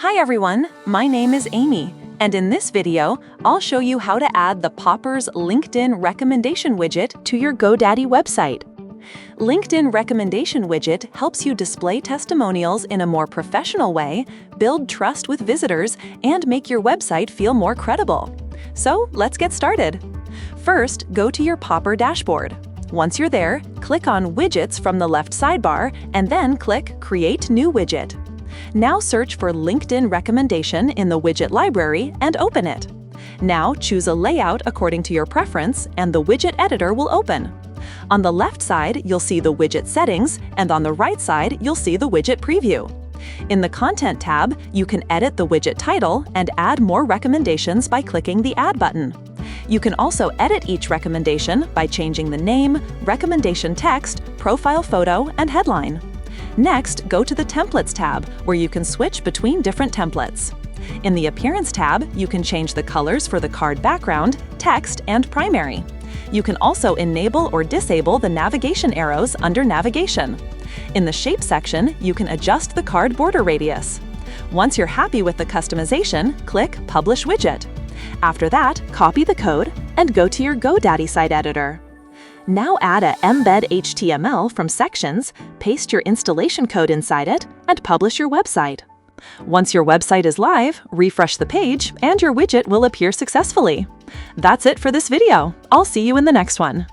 Hi everyone, my name is Amy, and in this video, I'll show you how to add the Poppers LinkedIn recommendation widget to your GoDaddy website. LinkedIn recommendation widget helps you display testimonials in a more professional way, build trust with visitors, and make your website feel more credible. So let's get started. First, go to your Popper dashboard. Once you're there, click on Widgets from the left sidebar, and then click Create New Widget. Now search for LinkedIn recommendation in the widget library and open it. Now choose a layout according to your preference, and the widget editor will open. On the left side, you'll see the widget settings, and on the right side, you'll see the widget preview. In the Content tab, you can edit the widget title and add more recommendations by clicking the Add button. You can also edit each recommendation by changing the name, recommendation text, profile photo, and headline. Next, go to the Templates tab, where you can switch between different templates. In the Appearance tab, you can change the colors for the card background, text, and primary. You can also enable or disable the navigation arrows under Navigation. In the Shape section, you can adjust the card border radius. Once you're happy with the customization, click Publish Widget. After that, copy the code and go to your GoDaddy site editor. Now add a embed HTML from sections, paste your installation code inside it, and publish your website. Once your website is live, refresh the page, and your widget will appear successfully. That's it for this video. I'll see you in the next one.